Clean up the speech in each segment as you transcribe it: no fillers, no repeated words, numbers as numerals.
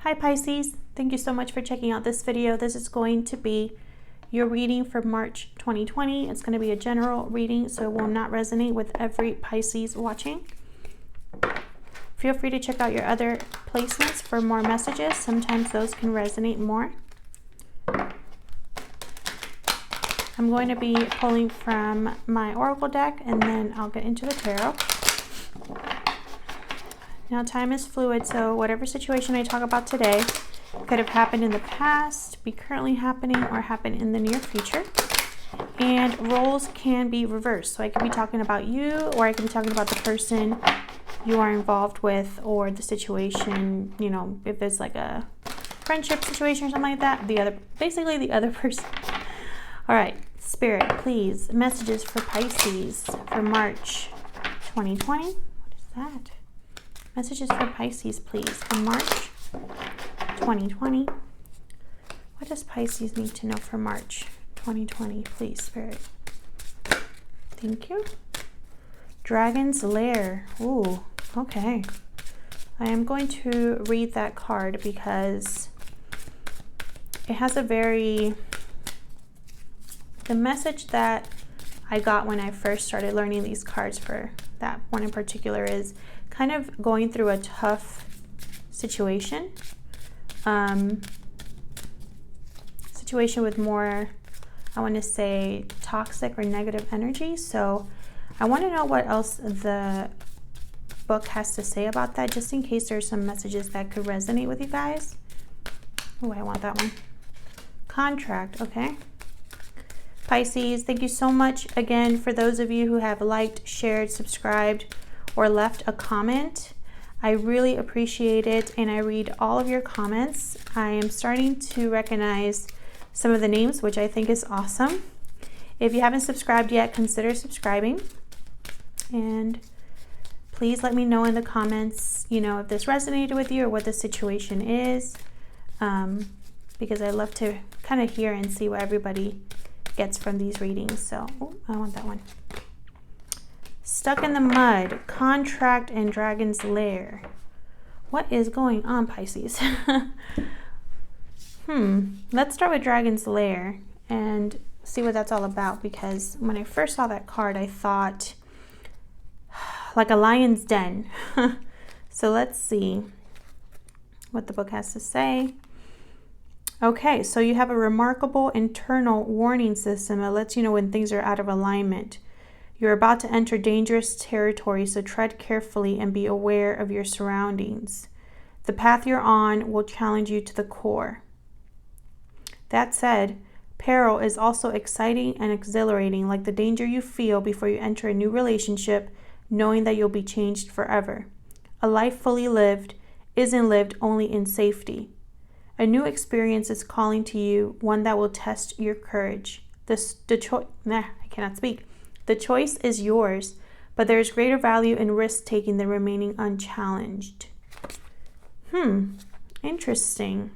Hi Pisces, thank you so much for checking out this video. This is going to be your reading for March 2020. It's going to be a general reading, so it will not resonate with every Pisces watching. Feel free to check out your other placements for more messages. Sometimes those can resonate more. I'm going to be pulling from my Oracle deck and then I'll get into the tarot. Now, time is fluid, so whatever situation I talk about today could have happened in the past, be currently happening, or happen in the near future. And roles can be reversed. So I could be talking about you, or I could be talking about the person you are involved with, or the situation, you know, if it's like a friendship situation or something like that, basically the other person. All right, Spirit, please, messages for Pisces for March 2020. What is that? Messages for Pisces, please, for March 2020. What does Pisces need to know for March 2020? Please, Spirit. Thank you. Dragon's Lair. Ooh, okay. I am going to read that card because it has the message that I got when I first started learning these cards for that one in particular is kind of going through a tough situation. Situation with more, I want to say, toxic or negative energy. So I want to know what else the book has to say about that, just in case there's some messages that could resonate with you guys. Oh, I want that one. Contract, okay. Pisces, thank you so much again for those of you who have liked, shared, subscribed, or left a comment. I really appreciate it, and I read all of your comments. I am starting to recognize some of the names, which I think is awesome. If you haven't subscribed yet, consider subscribing. And please let me know in the comments, you know, if this resonated with you or what the situation is, because I love to kind of hear and see what everybody gets from these readings. So, I want that one. Stuck in the Mud, Contract, and Dragon's Lair. What is going on, Pisces? Let's start with Dragon's Lair and see what that's all about, because when I first saw that card, I thought like a lion's den. So let's see what the book has to say. Okay, so you have a remarkable internal warning system that lets you know when things are out of alignment. You're about to enter dangerous territory, so tread carefully and be aware of your surroundings. The path you're on will challenge you to the core. That said, peril is also exciting and exhilarating, like the danger you feel before you enter a new relationship, knowing that you'll be changed forever. A life fully lived isn't lived only in safety. A new experience is calling to you, one that will test your courage. The choice is yours, but there is greater value in risk-taking than remaining unchallenged. Interesting.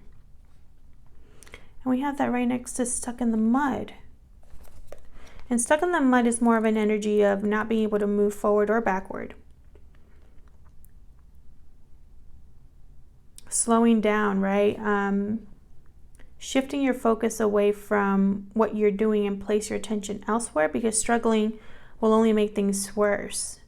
And we have that right next to Stuck in the Mud. And Stuck in the Mud is more of an energy of not being able to move forward or backward. Slowing down, right? Shifting your focus away from what you're doing and place your attention elsewhere, because struggling will only make things worse.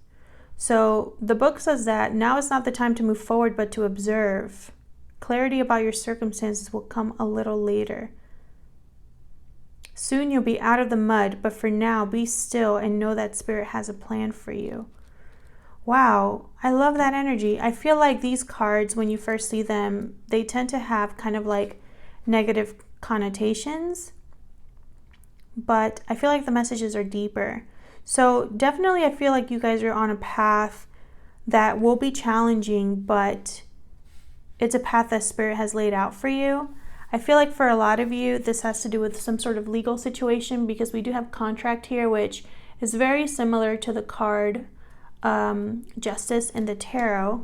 So the book says that now is not the time to move forward, but to observe. Clarity about your circumstances will come a little later. Soon you'll be out of the mud, but for now, be still and know that Spirit has a plan for you. Wow, I love that energy. I feel like these cards, when you first see them, they tend to have kind of like negative connotations, but I feel like the messages are deeper. So definitely I feel like you guys are on a path that will be challenging, but it's a path that Spirit has laid out for you. I feel like for a lot of you, this has to do with some sort of legal situation, because we do have contract here, which is very similar to the card Justice in the tarot.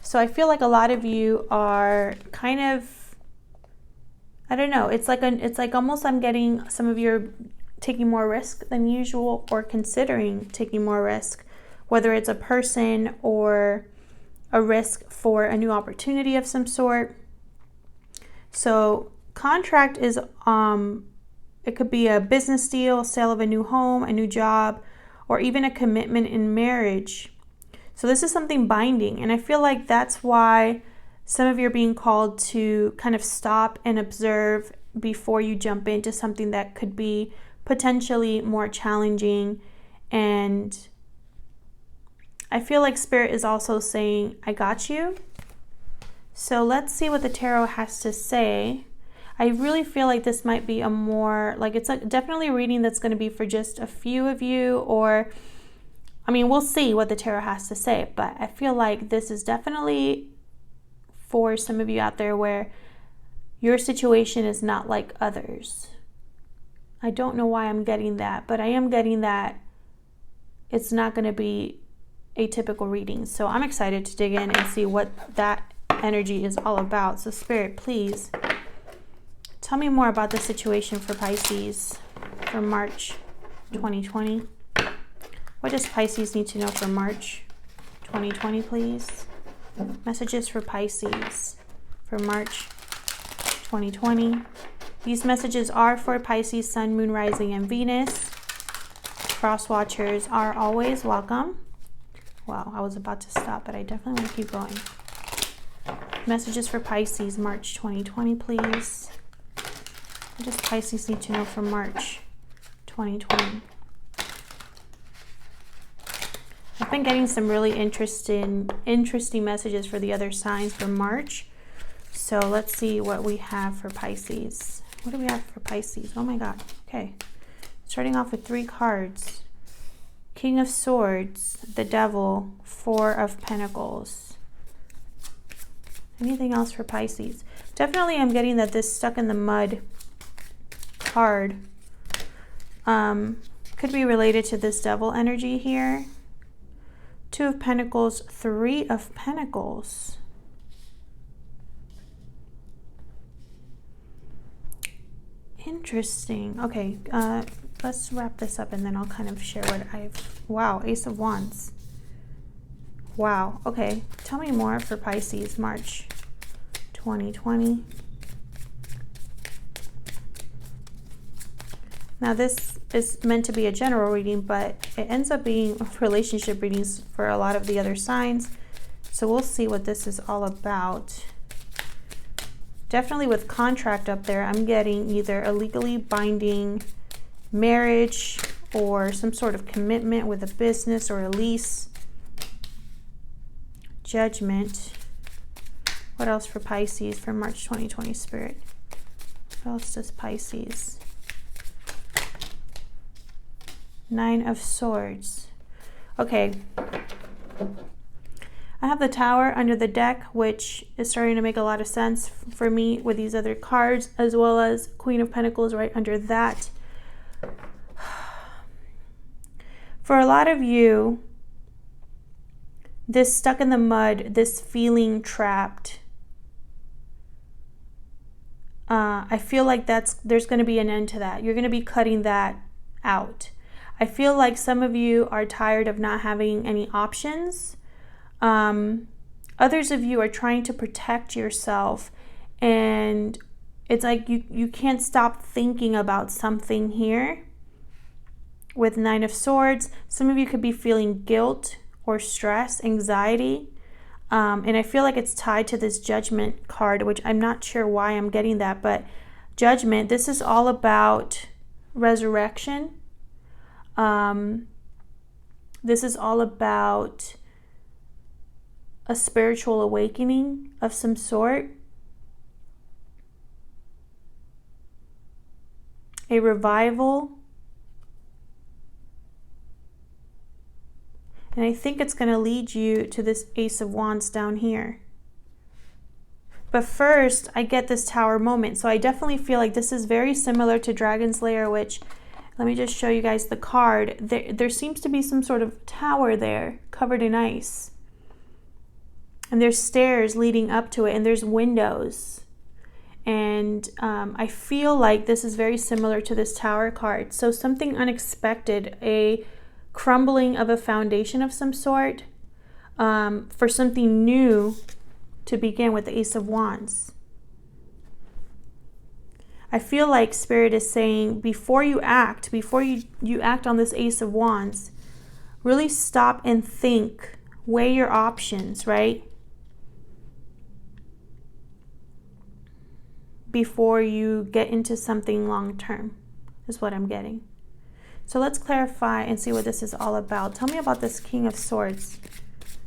So I feel like a lot of you are kind of, I don't know, it's like almost I'm getting some of you are taking more risk than usual, or considering taking more risk, whether it's a person or a risk for a new opportunity of some sort. So contract is, it could be a business deal, sale of a new home, a new job, or even a commitment in marriage. So this is something binding. And I feel like that's why some of you are being called to kind of stop and observe before you jump into something that could be potentially more challenging. And I feel like Spirit is also saying, I got you. So let's see what the tarot has to say. I really feel like this might be a more, like, it's definitely a reading that's going to be for just a few of you, or, I mean, we'll see what the tarot has to say, but I feel like this is definitely for some of you out there where your situation is not like others. I don't know why I'm getting that, but I am getting that it's not going to be a typical reading. So I'm excited to dig in and see what that energy is all about. So Spirit, please tell me more about the situation for Pisces for March 2020. What does Pisces need to know for March 2020, please? Messages for Pisces for March 2020. These messages are for Pisces, Sun, Moon, Rising, and Venus. Cross watchers are always welcome. Wow, I was about to stop, but I definitely want to keep going. Messages for Pisces, March 2020, please. What does Pisces need to know for March 2020? I've been getting some really interesting messages for the other signs for March. So let's see what we have for Pisces. What do we have for Pisces? Oh my God. Okay. Starting off with 3 cards. King of Swords, the Devil, 4 of Pentacles. Anything else for Pisces? Definitely I'm getting that this stuck in the mud card could be related to this Devil energy here. 2 of Pentacles, 3 of Pentacles. Interesting. Okay, let's wrap this up and then I'll kind of share what wow, Ace of Wands. Wow, okay. Tell me more for Pisces, March 2020. Now this is meant to be a general reading, but it ends up being relationship readings for a lot of the other signs. So we'll see what this is all about. Definitely with contract up there, I'm getting either a legally binding marriage or some sort of commitment with a business or a lease. Judgment. What else for Pisces for March 2020, Spirit? What else does Pisces? 9 of Swords. Okay. I have the Tower under the deck, which is starting to make a lot of sense for me with these other cards, as well as Queen of Pentacles right under that. For a lot of you, this stuck in the mud, this feeling trapped, I feel like there's going to be an end to that. You're going to be cutting that out. I feel like some of you are tired of not having any options. Others of you are trying to protect yourself, and it's like you can't stop thinking about something here. With 9 of Swords, some of you could be feeling guilt or stress, anxiety, and I feel like it's tied to this Judgment card, which I'm not sure why I'm getting that, but Judgment, this is all about resurrection. This is all about a spiritual awakening of some sort, a revival, and I think it's going to lead you to this Ace of Wands down here. But first, I get this Tower moment, so I definitely feel like this is very similar to Dragon's Lair, which, let me just show you guys the card. There seems to be some sort of tower there covered in ice. And there's stairs leading up to it, and there's windows. And I feel like this is very similar to this Tower card. So something unexpected, a crumbling of a foundation of some sort. for something new to begin with the Ace of Wands. I feel like Spirit is saying, before you act on this Ace of Wands, really stop and think, weigh your options, right? Before you get into something long term, is what I'm getting. So let's clarify and see what this is all about. Tell me about this King of Swords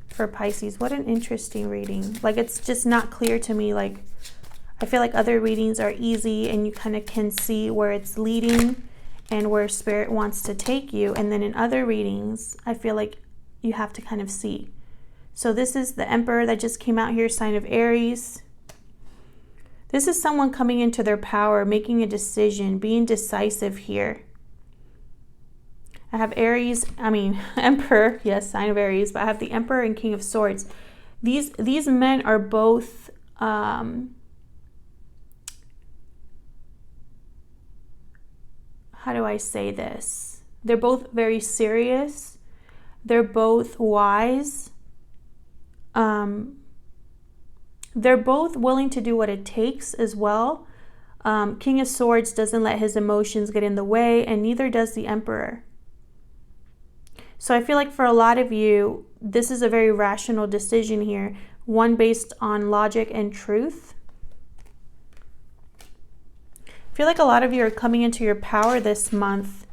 for Pisces. What an interesting reading. Like, it's just not clear to me. Like, I feel like other readings are easy and you kind of can see where it's leading and where Spirit wants to take you. And then in other readings, I feel like you have to kind of see. So this is the Emperor that just came out here, sign of Aries. This is someone coming into their power, making a decision, being decisive here. I have Emperor, yes, sign of Aries, but I have the Emperor and King of Swords. These men are both how do I say this? They're both very serious. They're both wise. They're both willing to do what it takes as well. King of Swords doesn't let his emotions get in the way, and neither does the Emperor. So I feel like for a lot of you, this is a very rational decision here, one based on logic and truth. I feel like a lot of you are coming into your power this month.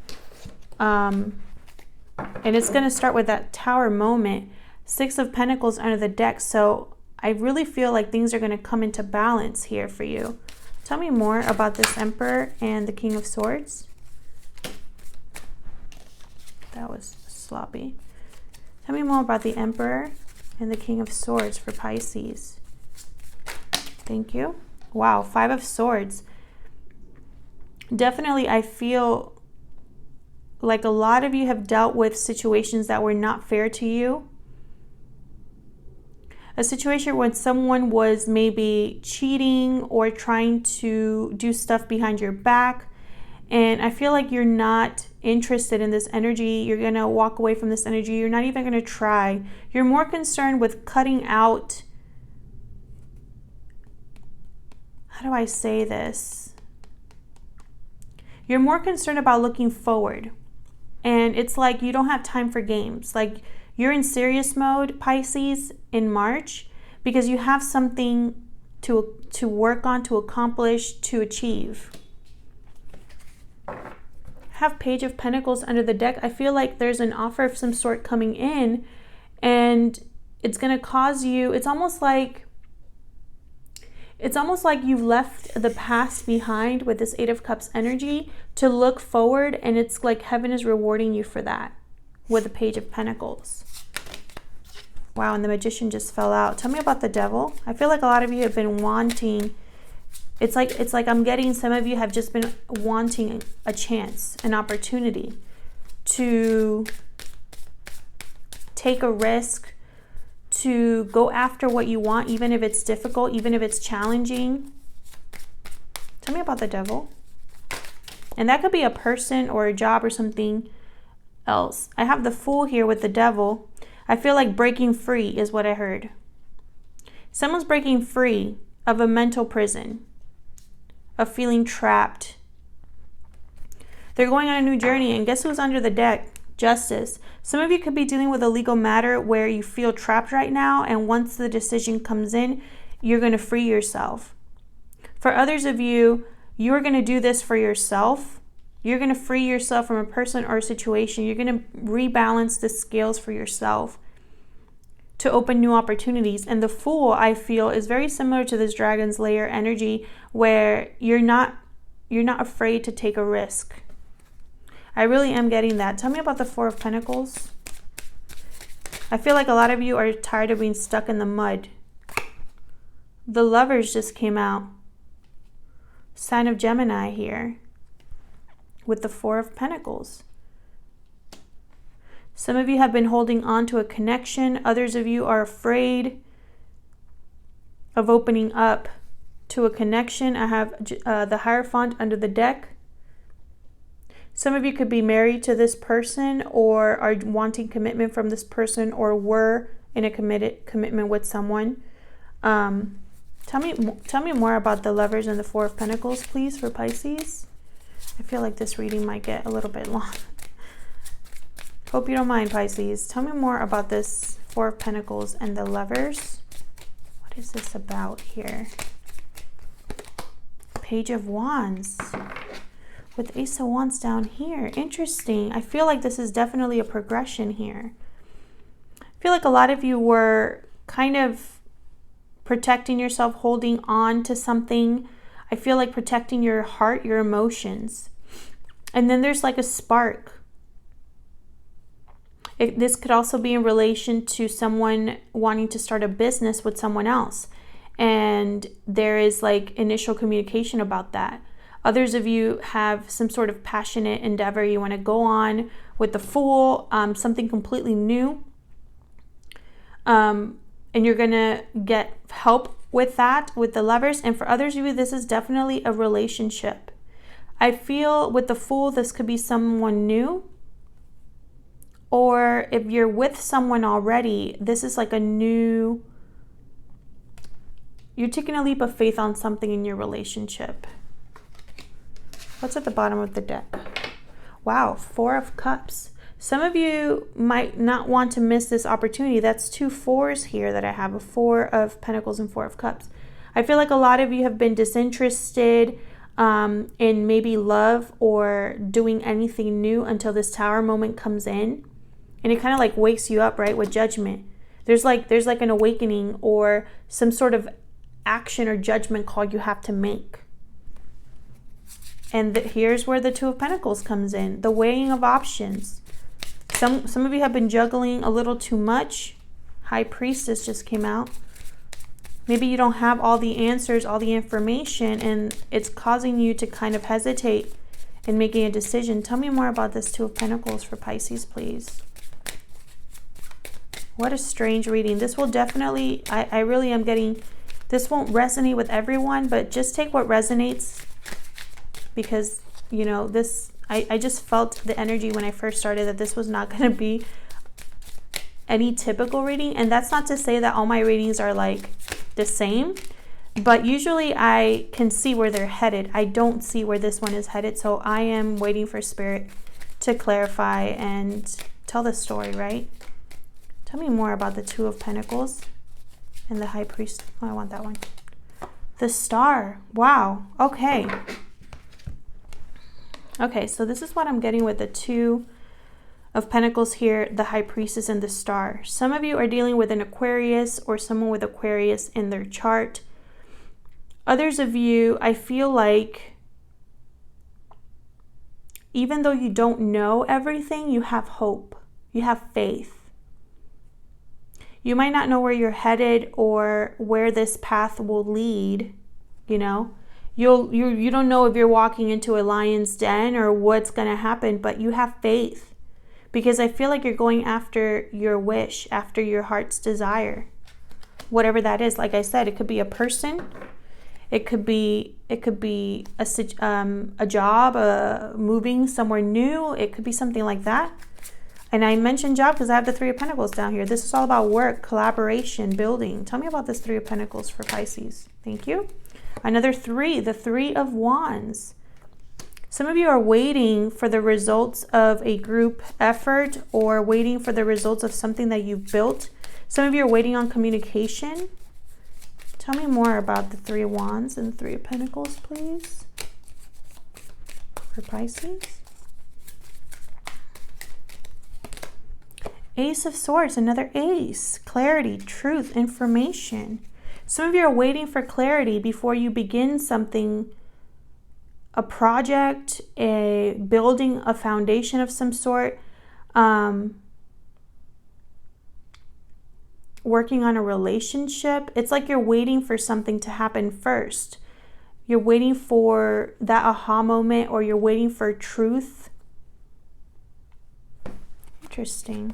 And it's going to start with that Tower moment. 6 of Pentacles under the deck. So I really feel like things are going to come into balance here for you. Tell me more about this Emperor and the King of Swords. That was sloppy. Tell me more about the Emperor and the King of Swords for Pisces. Thank you. Wow, 5 of Swords. Definitely, I feel like a lot of you have dealt with situations that were not fair to you. A situation when someone was maybe cheating or trying to do stuff behind your back. And I feel like you're not interested in this energy. You're going to walk away from this energy. You're not even going to try. You're more concerned with cutting out. How do I say this? You're more concerned about looking forward. And it's like you don't have time for games. Like, you're in serious mode, Pisces, in March, because you have something to work on, to accomplish, to achieve. Have Page of Pentacles under the deck. I feel like there's an offer of some sort coming in, and it's going to cause you, it's almost like you've left the past behind with this 8 of Cups energy to look forward, and it's like heaven is rewarding you for that with the Page of Pentacles. Wow, and the Magician just fell out. Tell me about the Devil. I feel like a lot of you have been wanting, it's like I'm getting some of you have just been wanting a chance, an opportunity to take a risk, to go after what you want, even if it's difficult, even if it's challenging. Tell me about the Devil. And that could be a person or a job or something else. I have the Fool here with the Devil. I feel like breaking free is what I heard. Someone's breaking free of a mental prison, of feeling trapped. They're going on a new journey, and guess who's under the deck? Justice. Some of you could be dealing with a legal matter where you feel trapped right now, and once the decision comes in, you're going to free yourself. For others of you, you're going to do this for yourself. You're going to free yourself from a person or a situation. You're going to rebalance the scales for yourself to open new opportunities. And the Fool, I feel, is very similar to this Dragon's Lair energy, where you're not afraid to take a risk. I really am getting that. Tell me about the 4 of Pentacles. I feel like a lot of you are tired of being stuck in the mud. The Lovers just came out. Sign of Gemini here with the 4 of Pentacles. Some of you have been holding on to a connection. Others of you are afraid of opening up to a connection. I have the Hierophant under the deck. Some of you could be married to this person or are wanting commitment from this person or were in a commitment with someone. Tell me more about the Lovers and the Four of Pentacles, please, for Pisces. I feel like this reading might get a little bit long. Hope you don't mind, Pisces. Tell me more about this Four of Pentacles and the Lovers. What is this about here? Page of Wands with Ace of Wands down here. Interesting. I feel like this is definitely a progression here. I feel like a lot of you were kind of protecting yourself, holding on to something. I feel like protecting your heart, your emotions. And then there's like a spark. This could also be in relation to someone wanting to start a business with someone else. And there is like initial communication about that. Others of you have some sort of passionate endeavor. You want to go on with the Fool, something completely new. And you're going to get help with that, with the Lovers. And for others of you, this is definitely a relationship. I feel with the Fool, this could be someone new. Or if you're with someone already, this is like a new... You're taking a leap of faith on something in your relationship. What's at the bottom of the deck? Wow, Four of Cups. Some of you might not want to miss this opportunity. That's 2 fours here that I have, a Four of Pentacles and Four of Cups. I feel like a lot of you have been disinterested in maybe love or doing anything new until this Tower moment comes in. And it kind of like wakes you up, right, with Judgment. There's like an awakening or some sort of action or judgment call you have to make. And here's where the Two of Pentacles comes in, the weighing of options. Some of you have been juggling a little too much. High Priestess just came out. Maybe you don't have all the answers, all the information, and it's causing you to kind of hesitate in making a decision. Tell me more about this Two of Pentacles for Pisces, please. What a strange reading. This will definitely, I really am getting... This won't resonate with everyone, but just take what resonates, because, you know, this, I just felt the energy when I first started that this was not going to be any typical reading. And that's not to say that all my readings are like the same, but usually I can see where they're headed. I don't see where this one is headed. So I am waiting for Spirit to clarify and tell the story, right? Tell me more about the Two of Pentacles. And the High Priest. Oh, I want that one. The Star. Wow. Okay. Okay, so this is what I'm getting with the Two of Pentacles here, the High Priestess and the Star. Some of you are dealing with an Aquarius or someone with Aquarius in their chart. Others of you, I feel like, even though you don't know everything, you have hope. You have faith. You might not know where you're headed or where this path will lead, you know. You don't know if you're walking into a lion's den or what's going to happen, but you have faith. Because I feel like you're going after your wish, after your heart's desire. Whatever that is. Like I said, it could be a person. It could be a job, moving somewhere new. It could be something like that. And I mentioned job because I have the Three of Pentacles down here. This is all about work, collaboration, building. Tell me about this Three of Pentacles for Pisces. Thank you. Another 3, the Three of Wands. Some of you are waiting for the results of a group effort or waiting for the results of something that you've built. Some of you are waiting on communication. Tell me more about the Three of Wands and the Three of Pentacles, please, for Pisces. Ace of Swords, another ace. Clarity, truth, information. Some of you are waiting for clarity before you begin something, a project, building a foundation of some sort, working on a relationship. It's like you're waiting for something to happen first. You're waiting for that aha moment, or you're waiting for truth. Interesting.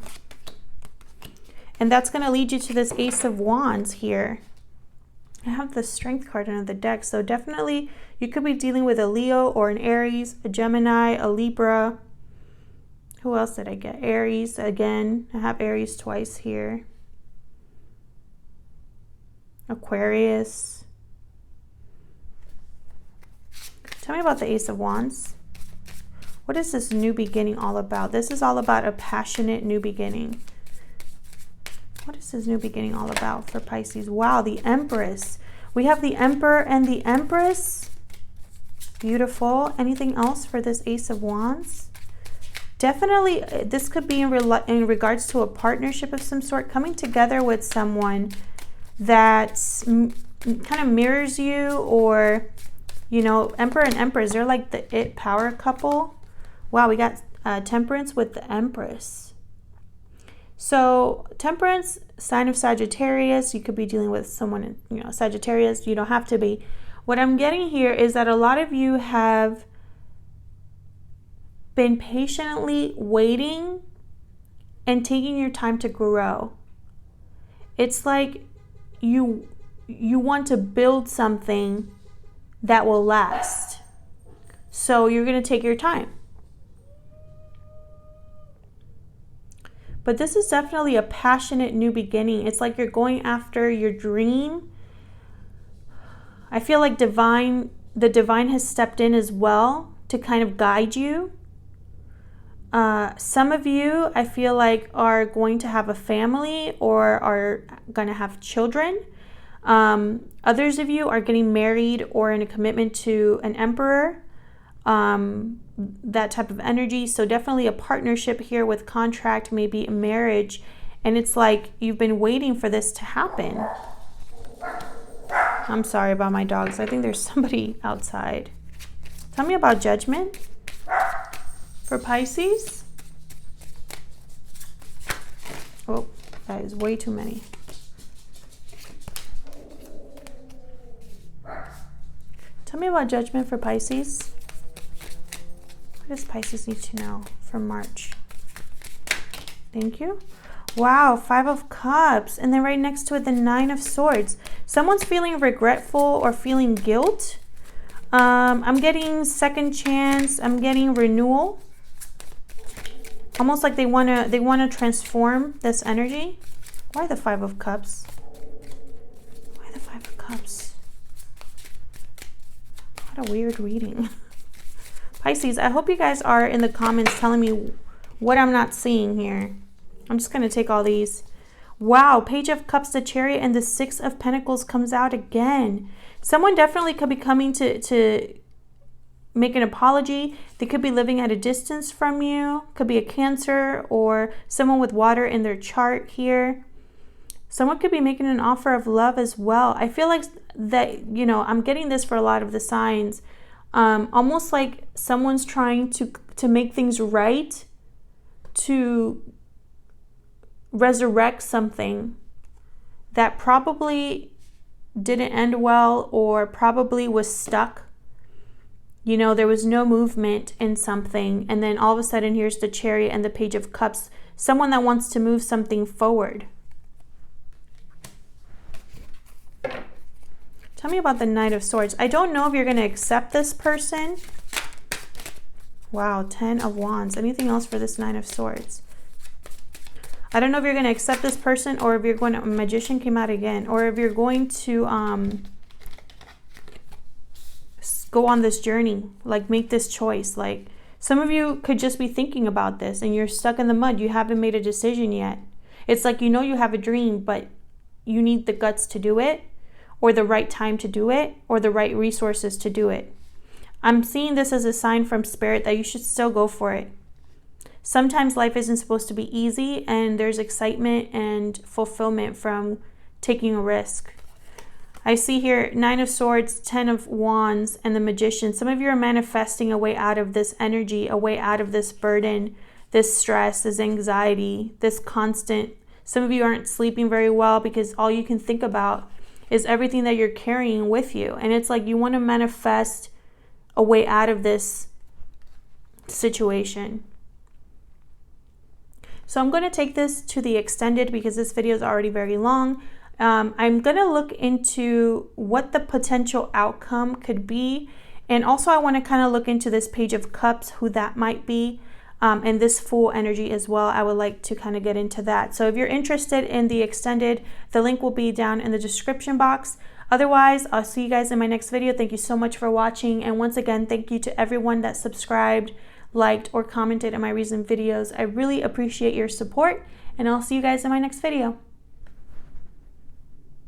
And that's going to lead you to this Ace of Wands here. I have the Strength card under the deck. So definitely you could be dealing with a Leo or an Aries, a Gemini, a Libra. Who else did I get? Aries again. I have Aries twice here. Aquarius. Tell me about the Ace of Wands. What is this new beginning all about? This is all about a passionate new beginning. What is this new beginning all about for Pisces? Wow, the Empress. We have the Emperor and the Empress. Beautiful. Anything else for this Ace of Wands? Definitely, this could be in regards to a partnership of some sort, coming together with someone that kind of mirrors you, or, you know, Emperor and Empress, they're like the it power couple. Wow, we got Temperance with the Empress. So Temperance, sign of Sagittarius. You could be dealing with someone, you know, Sagittarius. You don't have to be. What I'm getting here is that a lot of you have been patiently waiting and taking your time to grow. It's like you want to build something that will last. So you're going to take your time. But this is definitely a passionate new beginning. It's like you're going after your dream. I feel like the divine has stepped in as well to kind of guide you. Some of you, I feel like, are going to have a family or are going to have children. Others of you are getting married or in a commitment to an emperor. That type of energy. So definitely a partnership here with contract, maybe a marriage. And it's like you've been waiting for this to happen. I'm sorry about my dogs. I think there's somebody outside. Tell me about Judgment for Pisces. Oh, that is way too many. Tell me about Judgment for Pisces. What does Pisces need to know for March? Thank you. Wow, 5 of Cups. And then right next to it, the 9 of Swords. Someone's feeling regretful or feeling guilt. I'm getting second chance. I'm getting renewal. Almost like they wanna transform this energy. Why the 5 of Cups? Why the 5 of Cups? What a weird reading. Pisces, I hope you guys are in the comments telling me what I'm not seeing here. I'm just going to take all these. Wow, Page of Cups, the Chariot, and the 6 of Pentacles comes out again. Someone definitely could be coming to make an apology. They could be living at a distance from you. Could be a Cancer or someone with water in their chart here. Someone could be making an offer of love as well. I feel like that, you know, I'm getting this for a lot of the signs. Almost like someone's trying to make things right, to resurrect something that probably didn't end well or probably was stuck. You know, there was no movement in something, and then all of a sudden here's the Chariot and the Page of Cups. Someone that wants to move something forward. Tell me about the Knight of Swords. I don't know if you're going to accept this person. Wow, 10 of Wands. Anything else for this Knight of Swords? I don't know if you're going to accept this person, or if you're going to... Magician came out again. Or if you're going to go on this journey. Like, make this choice. Like, some of you could just be thinking about this and you're stuck in the mud. You haven't made a decision yet. It's like, you know you have a dream, but you need the guts to do it, or the right time to do it, or the right resources to do it. I'm seeing this as a sign from Spirit that you should still go for it. Sometimes life isn't supposed to be easy, and there's excitement and fulfillment from taking a risk. I see here 9 of Swords, 10 of Wands, and the Magician. Some of you are manifesting a way out of this energy, a way out of this burden, this stress, this anxiety, this constant... Some of you aren't sleeping very well because all you can think about is everything that you're carrying with you. And it's like you want to manifest a way out of this situation. So I'm going to take this to the extended because this video is already very long. I'm going to look into what the potential outcome could be. And also I want to kind of look into this Page of Cups, who that might be. and this full energy as well. I would like to kind of get into that. So if you're interested in the extended, the link will be down in the description box. Otherwise, I'll see you guys in my next video. Thank you so much for watching. And once again, thank you to everyone that subscribed, liked, or commented on my recent videos. I really appreciate your support, and I'll see you guys in my next video.